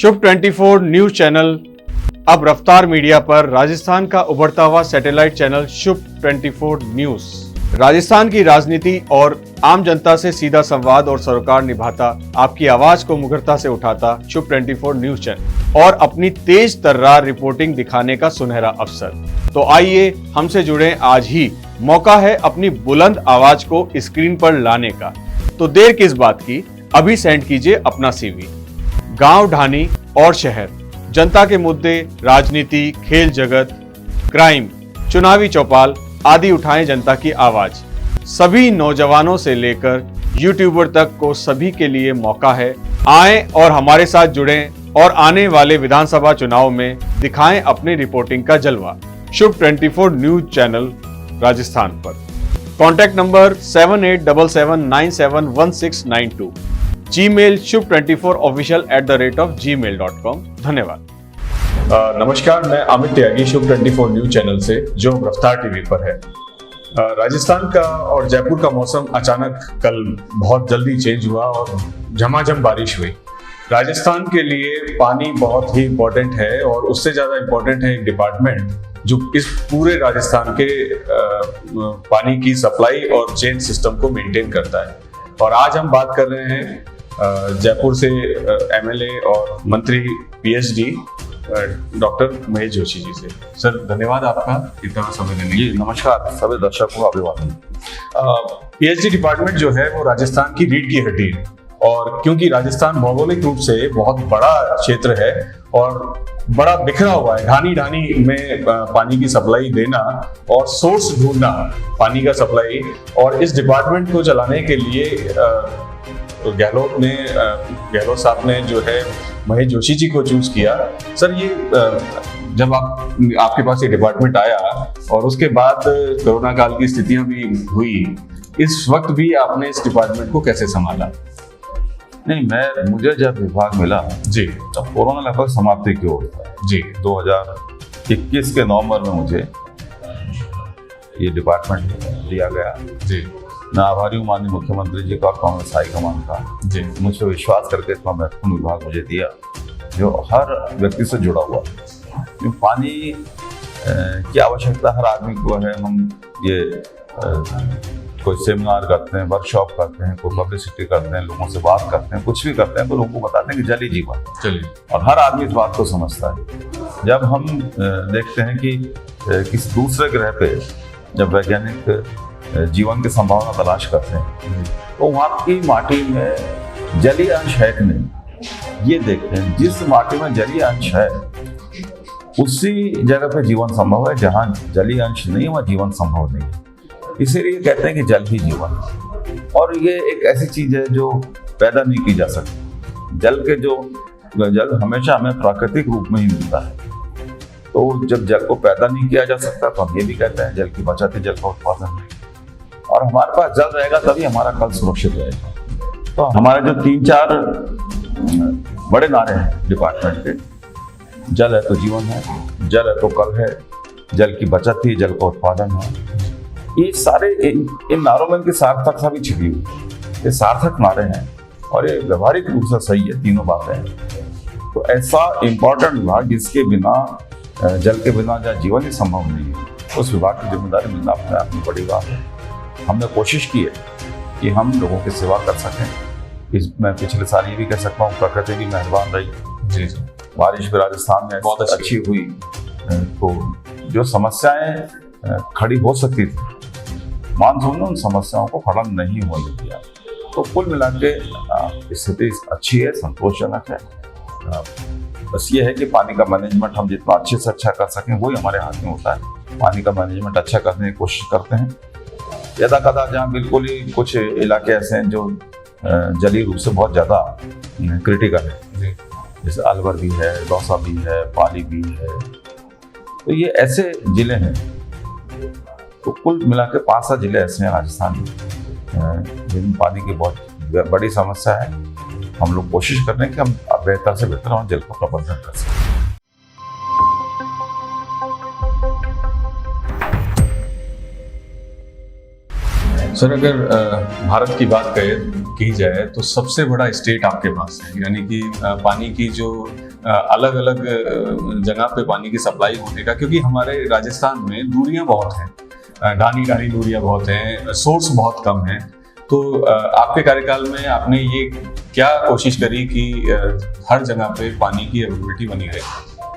शुभ 24 news channel अब रफ्तार media पर राजस्थान का उभरता हुआ सैटेलाइट चैनल शुभ 24 न्यूज राजस्थान की राजनीति और आम जनता से सीधा संवाद और सरोकार निभाता, आपकी आवाज को मुखरता से उठाता शुभ 24 न्यूज चैनल और अपनी तेज तर्रार रिपोर्टिंग दिखाने का सुनहरा अवसर। तो आइए हमसे जुड़ें आज ही, मौका है अपनी बुलंद आवाज को स्क्रीन पर लाने का। तो देर किस बात की, अभी सेंड कीजिए अपना CV। गांव, ढाणी और शहर, जनता के मुद्दे, राजनीति, खेल जगत, क्राइम, चुनावी चौपाल आदि उठाएं जनता की आवाज। सभी नौजवानों से लेकर यूट्यूबर तक को सभी के लिए मौका है। आएं और हमारे साथ जुड़ें और आने वाले विधानसभा चुनाव में दिखाएं अपनी रिपोर्टिंग का जलवा। शुभ 24 न्यूज चैनल राजस्थान पर। Contact number 7877971692। Gmail shub24official@gmail.com। धन्यवाद। नमस्कार, मैं अमित त्यागी शुभ 24 न्यूज चैनल से, जो रफ्तार टीवी पर है। राजस्थान का और जयपुर का मौसम अचानक कल बहुत जल्दी चेंज हुआ और झमाझम बारिश हुई। राजस्थान के लिए पानी बहुत ही इम्पोर्टेंट है और उससे ज़्यादा इम्पोर्टेंट है एक डिपार्टमेंट जो इस पूरे राजस्थान के पानी की सप्लाई और चेन सिस्टम को मेंटेन करता है। और आज हम बात कर रहे हैं जयपुर से MLA और मंत्री PhD डॉक्टर महेश जोशी जी से। सर, धन्यवाद आपका इतना समय देने के लिए। नमस्कार सभी दर्शकों को अभिवादन। PhD डिपार्टमेंट जो है वो राजस्थान की रीढ़ की हड्डी है, और क्योंकि राजस्थान भौगोलिक रूप से बहुत बड़ा क्षेत्र है और बड़ा बिखरा हुआ है, ढानी ढानी में पानी की सप्लाई देना और सोर्स ढूंढना पानी का सप्लाई, और इस डिपार्टमेंट को चलाने के लिए गहलोत साहब ने जो है महेश जोशी जी को चूज किया। सर, ये जब आपके पास ये डिपार्टमेंट आया और उसके बाद कोरोना काल की स्थितियां भी हुई, इस वक्त भी आपने इस डिपार्टमेंट को कैसे संभाला? नहीं, मुझे जब विभाग मिला जी, तब कोरोना लगभग समाप्ति की ओर था जी। 2021 के नवंबर में मुझे ये डिपार्टमेंट दिया गया जी। मैं आभारी हूँ माननीय मुख्यमंत्री जी का और कांग्रेस हाईकमान का जी। मुझ पर विश्वास करके इतना महत्वपूर्ण विभाग मुझे दिया जो हर व्यक्ति से जुड़ा हुआ। पानी की आवश्यकता हर आदमी को है। हम ये कोई सेमिनार करते हैं, वर्कशॉप करते हैं, कोई पब्लिसिटी करते हैं, लोगों से बात करते हैं, कुछ भी करते हैं तो लोगों को बताते हैं कि जल ही जीवन। चलिए। और हर आदमी इस बात को समझता है। जब हम देखते हैं कि किसी दूसरे ग्रह पे जब वैज्ञानिक जीवन की संभावना तलाश करते हैं तो वहाँ की माटी में जलीय अंश है कि नहीं, ये देखते हैं। जिस माटी में जलीय अंश है उसी जगह पे जीवन संभव है, जहाँ जलीय अंश नहीं है वहाँ जीवन संभव नहीं है। इसीलिए कहते हैं कि जल ही जीवन है। और ये एक ऐसी चीज है जो पैदा नहीं की जा सकती। जल हमेशा हमें प्राकृतिक रूप में ही मिलता है। तो जब जल को पैदा नहीं किया जा सकता तो हम ये भी कहते हैं जल की बचत है, जल का उत्पादन है। और हमारे पास जल रहेगा तभी हमारा कल सुरक्षित रहेगा। तो हमारे जो 3-4 बड़े नारे हैं डिपार्टमेंट के, जल है तो जीवन है, जल है तो कल है, जल की बचत ही जल का उत्पादन है। ये सारे इन नारों में इनकी सार्थकता भी छिपी हुई। ये सार्थक नारे हैं और ये व्यवहारिक रूप से सही है, तीनों बातें हैं। तो ऐसा इम्पोर्टेंट विभाग जिसके बिना, जल के बिना जहाँ जीवन ही संभव नहीं है, उस विभाग की जिम्मेदारी मिलना अपने आप में बड़ी बात है। हमने कोशिश की है कि हम लोगों की सेवा कर सकें। मैं पिछले साल ये भी कह सकता हूँ, प्रकृति भी मेहरबान रही। जी। बारिश भी राजस्थान में बहुत अच्छी हुई। तो जो समस्याएं खड़ी हो सकती थी, मानसून ने उन समस्याओं को खड़ा नहीं होने दिया। तो कुल मिला के स्थिति अच्छी है, संतोषजनक है। बस ये है कि पानी का मैनेजमेंट हम जितना अच्छे से अच्छा कर सकें वही हमारे हाथ में होता है। पानी का मैनेजमेंट अच्छा करने की कोशिश करते हैं। यदा कदा जहाँ बिल्कुल ही कुछ इलाके ऐसे हैं जो जलीय रूप से बहुत ज़्यादा क्रिटिकल है, जैसे अलवर भी है, दौसा भी है, पाली भी है। तो ये ऐसे जिले हैं। तो कुल मिला के 5-7 जिले ऐसे हैं राजस्थान में जिनमें पानी की बहुत बड़ी समस्या है। हम लोग कोशिश कर रहे हैं कि हम बेहतर से बेहतर हम जल का प्रबंधन कर सकें। सर, अगर भारत की बात की जाए तो सबसे बड़ा स्टेट आपके पास है, यानी कि पानी की जो अलग अलग जगह पे पानी की सप्लाई होने का, क्योंकि हमारे राजस्थान में दूरियां बहुत हैं, ढानी दूरियां बहुत हैं, सोर्स बहुत कम है। तो आपके कार्यकाल में आपने ये क्या कोशिश करी कि हर जगह पे पानी की अवेलेबिलिटी बनी रहे?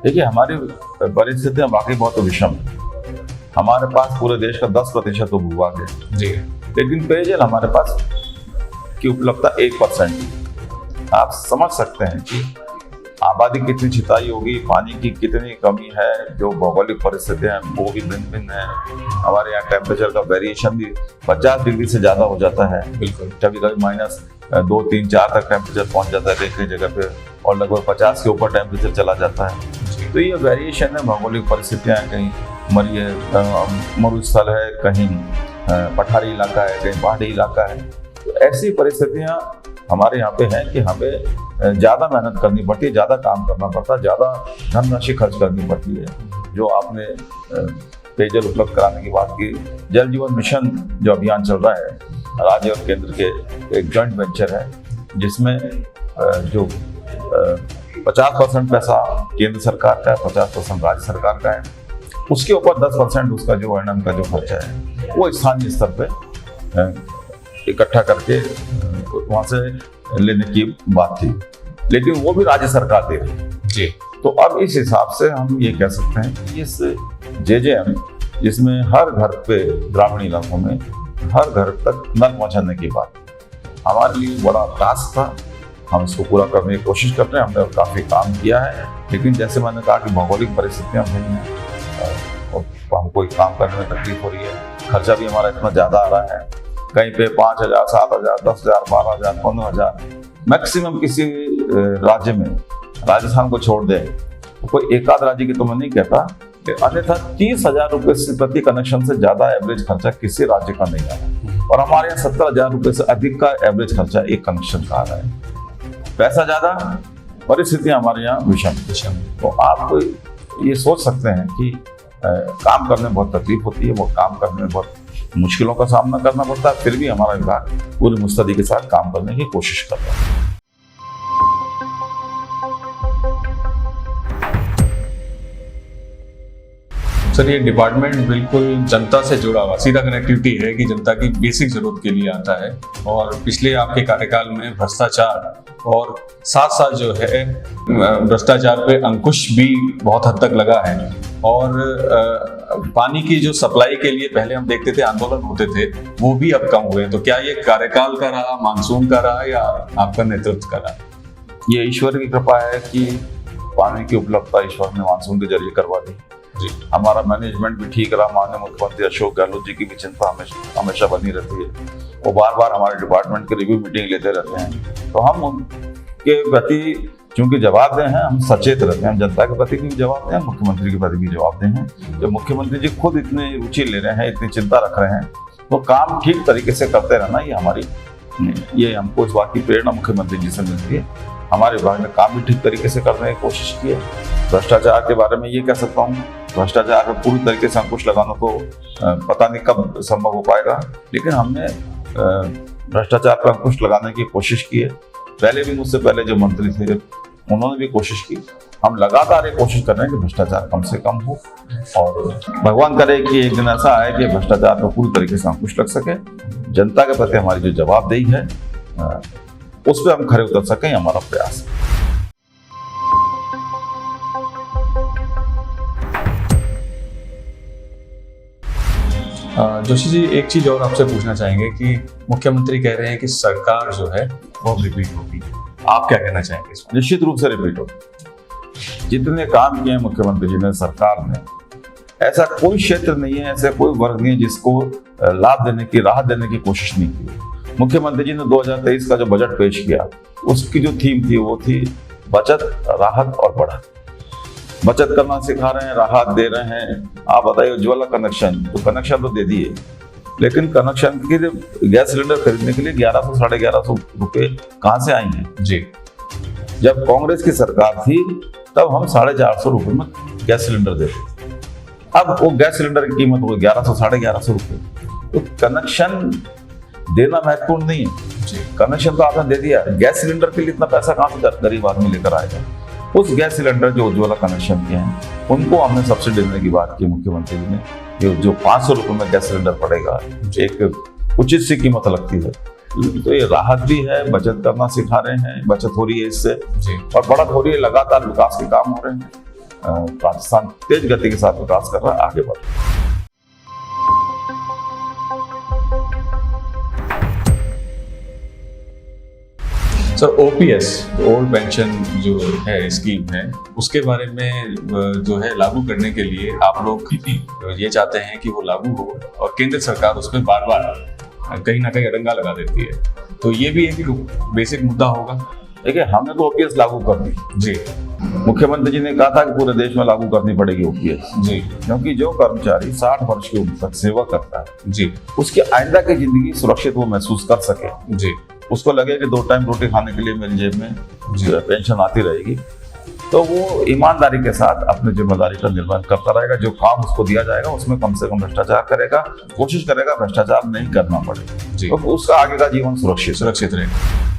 देखिए, हमारी परिस्थितियां वाकई बहुत विषम है। हमारे पास पूरे देश का 10% तो भूभाग है जी, लेकिन पेयजल हमारे पास की उपलब्धता 1%। आप समझ सकते हैं कि आबादी कितनी छिताई होगी, पानी की कितनी कमी है, जो भौगोलिक परिस्थितियां हैं वो भी भिन्न भिन्न है। हमारे यहाँ टेम्परेचर का वेरिएशन भी 50 डिग्री से ज़्यादा हो जाता है, बिल्कुल। कभी कभी -2, 3, 4 तक टेम्परेचर पहुँच जाता है कई जगह पे, और लगभग 50 के ऊपर टेम्परेचर चला जाता है। तो ये वेरिएशन है, भौगोलिक परिस्थितियाँ हैं, कहीं मरुस्थल है, कहीं पठारी इलाका है, कहीं पहाड़ी इलाका है। तो ऐसी परिस्थितियाँ हमारे यहाँ पे हैं कि हमें ज़्यादा मेहनत करनी पड़ती है, ज़्यादा काम करना पड़ता है, ज़्यादा धनराशि खर्च करनी पड़ती है। जो आपने पेयजल उपलब्ध कराने की बात की, जल जीवन मिशन जो अभियान चल रहा है, राज्य और केंद्र के एक जॉइंट वेंचर है, जिसमें जो 50% पैसा केंद्र सरकार का है, 50% राज्य सरकार का है, उसके ऊपर 10% उसका जो एनएम का जो खर्चा है वो स्थानीय स्तर पे इकट्ठा करके वहाँ से लेने की बात थी, लेकिन वो भी राज्य सरकार दे रही है जी। तो अब इस हिसाब से हम ये कह सकते हैं कि इस जेजेएम, जिसमें हर घर पे ग्रामीण इलाकों में हर घर तक नल पहुँचाने की बात, हमारे लिए बड़ा टास्क था। हम इसको पूरा करने की कोशिश कर रहे हैं, हमने काफ़ी काम किया है, लेकिन जैसे मैंने कहा कि भौगोलिक परिस्थितियाँ भिन्न हैं और हमको काम करने में तकलीफ हो रही है। खर्चा भी हमारा इतना ज़्यादा आ रहा है, कहीं पे 5,000, 7,000, 10,000, 12,000, 15,000 मैक्सिमम किसी राज्य में, राजस्थान को छोड़ दे तो कोई एक आध राज्य की तो मैं नहीं कहता, अन्यथा 30,000 रुपये से प्रति कनेक्शन से ज़्यादा एवरेज खर्चा किसी राज्य का नहीं आ रहा, और हमारे यहाँ 70,000 रुपये से अधिक का एवरेज खर्चा एक कनेक्शन का आ रहा है। पैसा ज़्यादा, परिस्थितियाँ हमारे यहाँ विषम। तो आप ये सोच सकते हैं कि काम करने में बहुत तकलीफ होती है, वो काम करने में बहुत मुश्किलों का सामना करना पड़ता है, फिर भी हमारा विभाग पूरी मुस्तैदी के साथ काम करने की कोशिश कर रहा है। सर, ये डिपार्टमेंट बिल्कुल जनता से जुड़ा हुआ, सीधा कनेक्टिविटी है कि जनता की बेसिक जरूरत के लिए आता है। और पिछले आपके कार्यकाल में भ्रष्टाचार और साथ साथ जो है भ्रष्टाचार पे अंकुश भी बहुत हद तक लगा है। और पानी की जो सप्लाई के लिए पहले हम देखते थे आंदोलन होते थे, वो भी अब कम हुए। तो क्या ये कार्यकाल का रहा, मानसून का रहा, या आपका नेतृत्व का रहा? ये ईश्वर की कृपा है कि पानी की उपलब्धता ईश्वर ने मानसून के जरिए करवा दी जी। हमारा मैनेजमेंट भी ठीक रहा, माननीय मुख्यमंत्री अशोक गहलोत जी की भी चिंता हमेशा बनी रहती है, वो बार बार हमारे डिपार्टमेंट के रिव्यू मीटिंग लेते रहते हैं। तो हम उनके प्रति चूंकि जवाबदेह हैं, हम सचेत रहते हैं, हम जनता के प्रति भी जवाबदेह हैं, मुख्यमंत्री के प्रति भी जवाबदेह हैं। जब मुख्यमंत्री जी खुद इतनी रुचि ले रहे हैं, इतनी चिंता रख रहे हैं, तो काम ठीक तरीके से करते रहना ये हमको इस बात की प्रेरणा मुख्यमंत्री जी से मिलती है। हमारे विभाग ने काम भी ठीक तरीके से करने की कोशिश की है। भ्रष्टाचार के बारे में ये कह सकता हूँ, भ्रष्टाचार पर पूरी तरीके से अंकुश लगाना तो पता नहीं कब संभव हो पाएगा, लेकिन हमने भ्रष्टाचार पर अंकुश लगाने की कोशिश की है। पहले भी मुझसे पहले जो मंत्री थे उन्होंने भी कोशिश की। हम लगातार ये कोशिश कर रहे हैं कि भ्रष्टाचार कम से कम हो, और भगवान करे कि एक दिन ऐसा आए कि भ्रष्टाचार पर पूरी तरीके से अंकुश लग सके। जनता के प्रति हमारी जो जवाबदेही है उस पर हम खरे उतर सकें, हमारा प्रयास है। जोशी जी, एक चीज और आपसे पूछना चाहेंगे कि मुख्यमंत्री कह रहे हैं कि सरकार जो है वो रिपीट होगी, आप क्या कहना चाहेंगे इसमें? निश्चित रूप से रिपीट होगी। जितने काम किए हैं मुख्यमंत्री जी ने, सरकार ने, ऐसा कोई क्षेत्र नहीं है, ऐसा कोई वर्ग नहीं है जिसको लाभ देने की, राहत देने की कोशिश नहीं की। मुख्यमंत्री जी ने 2023 का जो बजट पेश किया, उसकी जो थीम थी वो थी बचत, राहत और बढ़त। बचत करना सिखा रहे हैं, राहत दे रहे हैं। आप बताइए, उज्ज्वला कनेक्शन, तो कनेक्शन तो दे दिए, लेकिन कनेक्शन के लिए गैस सिलेंडर खरीदने के लिए 1100 साढ़े 1100 रुपये कहाँ से आएंगे जी? जब कांग्रेस की सरकार थी तब हम 450 रुपये में गैस सिलेंडर देते, अब वो गैस सिलेंडर की कीमत हो 1100 साढ़े 1100 रुपये। तो कनेक्शन देना महत्वपूर्ण नहीं है जी, कनेक्शन तो आपने दे दिया, गैस सिलेंडर के लिए इतना पैसा कहाँ से गरीब आदमी लेकर आएगा? उस गैस सिलेंडर जो उज्ज्वला कनेक्शन के हैं उनको हमने सब्सिडी देने की बात की मुख्यमंत्री जी ने। ये जो 500 रुपये में गैस सिलेंडर पड़ेगा, एक उचित सी कीमत लगती है, तो ये राहत भी है, बचत करना सिखा रहे हैं, बचत हो रही है इससे और बढ़त हो रही है, लगातार विकास के काम हो रहे हैं। राजस्थान तेज गति के साथ विकास कर रहा है, आगे बढ़ रहा है। सर, ओपीएस ओल्ड पेंशन जो है स्कीम है, उसके बारे में जो है लागू करने के लिए आप लोग ये चाहते हैं कि वो लागू हो और केंद्र सरकार उसमें बार बार कहीं ना कहीं अड़ंगा लगा देती है, तो ये भी एक बेसिक मुद्दा होगा। देखिए, हमने तो ओपीएस लागू कर दी जी। मुख्यमंत्री जी ने कहा था कि पूरे देश में लागू करनी पड़ेगी ओपीएस जी, क्योंकि जो कर्मचारी 60 वर्ष की उम्र तक सेवा करता है जी, उसकी आइंदा की जिंदगी सुरक्षित वो महसूस कर सके, जी, उसको लगे कि 2 टाइम रोटी खाने के लिए मेरी जेब में पेंशन आती रहेगी, तो वो ईमानदारी के साथ अपनी जिम्मेदारी का निर्वहन करता रहेगा। जो काम उसको दिया जाएगा उसमें कम से कम भ्रष्टाचार करेगा, कोशिश करेगा भ्रष्टाचार नहीं करना पड़े, तो उसका आगे का जीवन सुरक्षित रहेगा।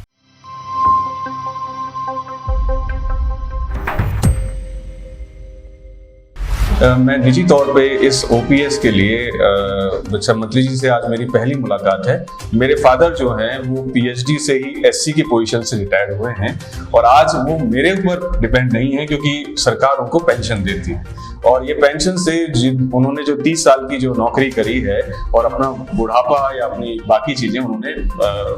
मैं निजी तौर पे इस ओपीएस के लिए रक्षा मंत्री जी से आज मेरी पहली मुलाकात है। मेरे फादर जो हैं वो पीएचडी से ही एससी की पोजीशन से रिटायर्ड हुए हैं और आज वो मेरे ऊपर डिपेंड नहीं है क्योंकि सरकार उनको पेंशन देती है और ये पेंशन से उन्होंने जो 30 साल की जो नौकरी करी है और अपना बुढ़ापा या अपनी बाकी चीजें उन्होंने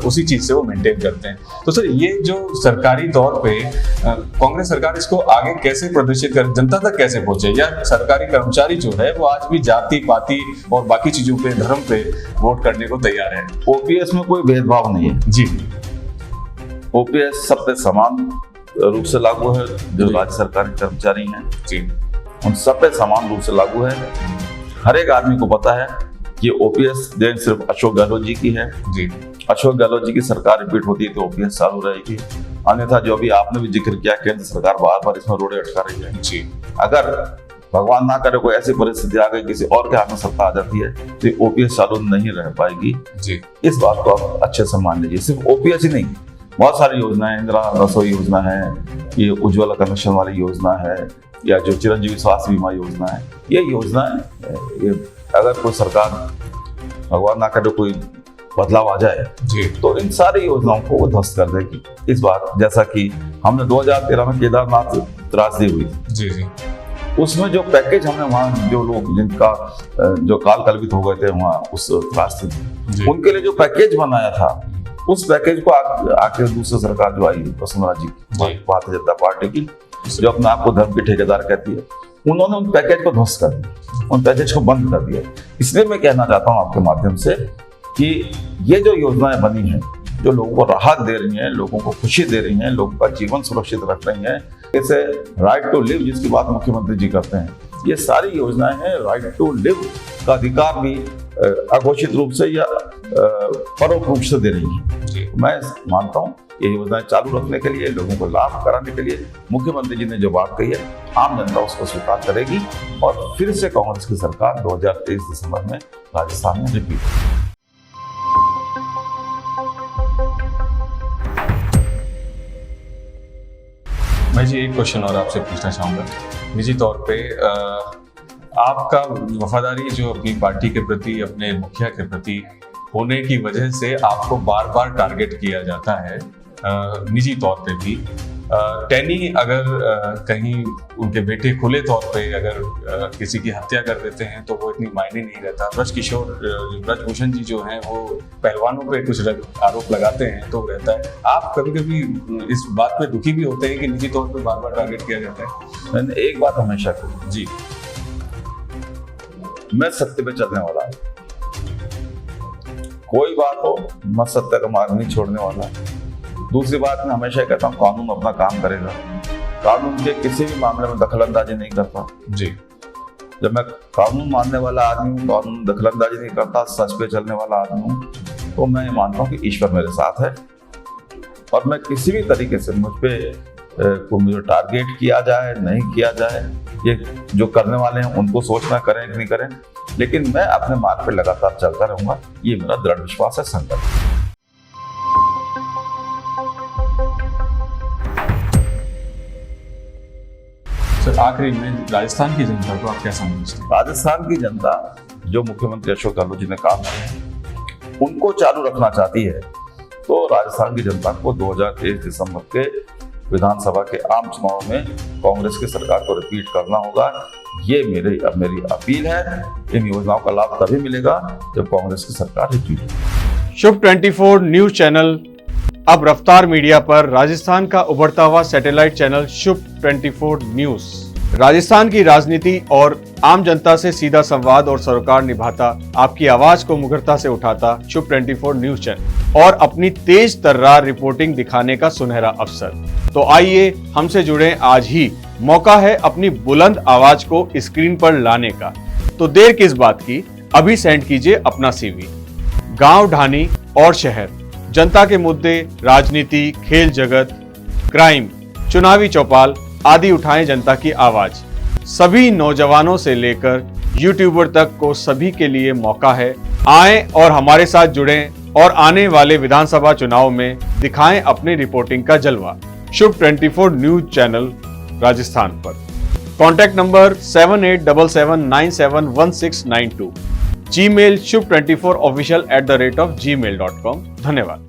उसी चीज से वो मेंटेन करते हैं। तो सर, ये जो सरकारी तौर पे कांग्रेस सरकार इसको आगे कैसे प्रदर्शित करे, जनता तक कैसे पहुंचे, या सरकारी कर्मचारी जो है वो आज भी जाति पाति और बाकी चीजों पे, धर्म पे वोट करने को तैयार है? ओपीएस में कोई भेदभाव नहीं है जी। ओपीएस सब पे समान रूप से लागू है। जो राज्य सरकारी कर्मचारी हैं जी, उन सब पे समान रूप से लागू है। हर एक आदमी को पता है कि ओपीएस देन सिर्फ अशोक गहलोत जी की है जी। अशोक गहलोत जी की सरकार रिपीट होती है तो ओपीएस चालू रहेगी, अन्यथा जो अभी आपने भी जिक्र किया केंद्र सरकार बार बार इसमें रोड़े अटका रही है जी। अगर भगवान ना करे कोई ऐसी परिस्थिति आ गई, किसी और के हाथ में सत्ता आ जाती है, तो ओपीएस चालू नहीं रह पाएगी जी। इस बात को आप अच्छे से मान लीजिए। सिर्फ ओपीएस ही नहीं, बहुत सारी योजनाएं, इंदिरा रसोई योजना है, ये उज्ज्वला कनेक्शन वाली योजना है, या जो चिरंजीवी स्वास्थ्य बीमा योजना है, ये योजनाएं ये अगर कोई सरकार भगवान ना करे कोई बदलाव आ जाए जी, तो इन सारी योजनाओं को वो ध्वस्त कर देगी। इस बार जैसा कि हमने 2013 में केदारनाथ त्रासदी हुई जी जी, उसमें जो पैकेज हमने वहाँ जो लोग जिनका जो काल कल्पित हो गए थे वहाँ उस त्रासदी में, उनके लिए जो पैकेज बनाया था उस पैकेज को आके दूसरी सरकार जो आई वसुंधरा जी भारतीय जनता पार्टी की, जो अपने आप को धर्म के ठेकेदार कहती है, उन्होंने उन पैकेज को ध्वस्त कर दिया, उन पैकेज को बंद कर दिया। इसलिए मैं कहना चाहता हूं आपके माध्यम से कि ये जो योजनाएं बनी हैं, जो लोगों को राहत दे रही हैं, लोगों को खुशी दे रही हैं, लोगों का जीवन सुरक्षित रख रही हैं, जैसे राइट टू लिव जिसकी बात मुख्यमंत्री जी करते हैं, ये सारी योजनाएं हैं राइट टू लिव का अधिकार भी अघोषित रूप से या परोक्ष रूप से दे रही है। मैं मानता हूँ ये योजनाएं चालू रखने के लिए, लोगों को लाभ कराने के लिए मुख्यमंत्री जी ने जो बात कही है, आम जनता उसको स्वीकार करेगी और फिर से कांग्रेस की सरकार 2023 दिसंबर में राजस्थान में रिपीट। मैं जी एक क्वेश्चन और आपसे पूछना चाहूँगा। निजी तौर पे आपका वफादारी जो अपनी पार्टी के प्रति, अपने मुखिया के प्रति होने की वजह से आपको बार बार टारगेट किया जाता है, निजी तौर पे भी। टैनी अगर कहीं उनके बेटे खुले तौर पे अगर किसी की हत्या कर देते हैं तो वो इतनी मायने नहीं रहता। ब्रजभूषण जी जो हैं वो पहलवानों पे कुछ आरोप लगाते हैं तो रहता है। आप कभी कभी इस बात पे दुखी भी होते हैं कि निजी तौर पे बार बार टारगेट किया जाता है? मैंने एक बात हमेशा कही जी, मैं सत्य पे चलने वाला हूँ, कोई बात हो मैं सत्य का मार्ग नहीं छोड़ने वाला। दूसरी बात मैं हमेशा कहता हूँ कानून अपना काम करेगा, कानून के किसी भी मामले में दखलंदाजी नहीं करता जी। जब मैं कानून मानने वाला आदमी हूँ, कानून दखलंदाजी नहीं करता, सच पे चलने वाला आदमी हूँ, तो मैं मानता हूँ कि ईश्वर मेरे साथ है और मैं किसी भी तरीके से मुझ पे मुझे टारगेट किया जाए नहीं किया जाए, ये जो करने वाले हैं उनको सोचना करें कि नहीं करें, लेकिन मैं अपने मार्ग पे लगातार चलता रहूंगा, ये मेरा दृढ़ विश्वास है, संकल्प। सर आखिरी में राजस्थान की जनता को आप क्या समझते हैं? राजस्थान की जनता जो मुख्यमंत्री अशोक गहलोत जी ने काम किया उनको चालू रखना चाहती है, तो राजस्थान की जनता को 2023 दिसंबर के विधानसभा के आम चुनाव में कांग्रेस की सरकार को रिपीट करना होगा। ये मेरी अपील है। इन योजनाओं का लाभ तभी मिलेगा जब कांग्रेस की सरकार रिपीट होगी। शुभ 24 न्यूज चैनल अब रफ्तार मीडिया पर राजस्थान का उभरता हुआ सैटेलाइट चैनल शुभ 24 न्यूज राजस्थान की राजनीति और आम जनता से सीधा संवाद और सरोकार निभाता, आपकी आवाज को मुखरता से उठाता शुभ 24 न्यूज चैनल और अपनी तेज तर्रार रिपोर्टिंग दिखाने का सुनहरा अवसर। तो आइए हमसे जुड़े आज ही, मौका है अपनी बुलंद आवाज को स्क्रीन पर लाने का। तो देर किस बात की, अभी सेंड कीजिए अपना CV। गांव, ढाणी और शहर, जनता के मुद्दे, राजनीति, खेल जगत, क्राइम, चुनावी चौपाल आदि उठाएं जनता की आवाज। सभी नौजवानों से लेकर यूट्यूबर तक को सभी के लिए मौका है। आएं और हमारे साथ जुड़ें और आने वाले विधानसभा चुनाव में दिखाएं अपनी रिपोर्टिंग का जलवा। शुभ 24 न्यूज चैनल राजस्थान पर। Contact number 7877971692। Gmail shub24official@gmail.com। धन्यवाद।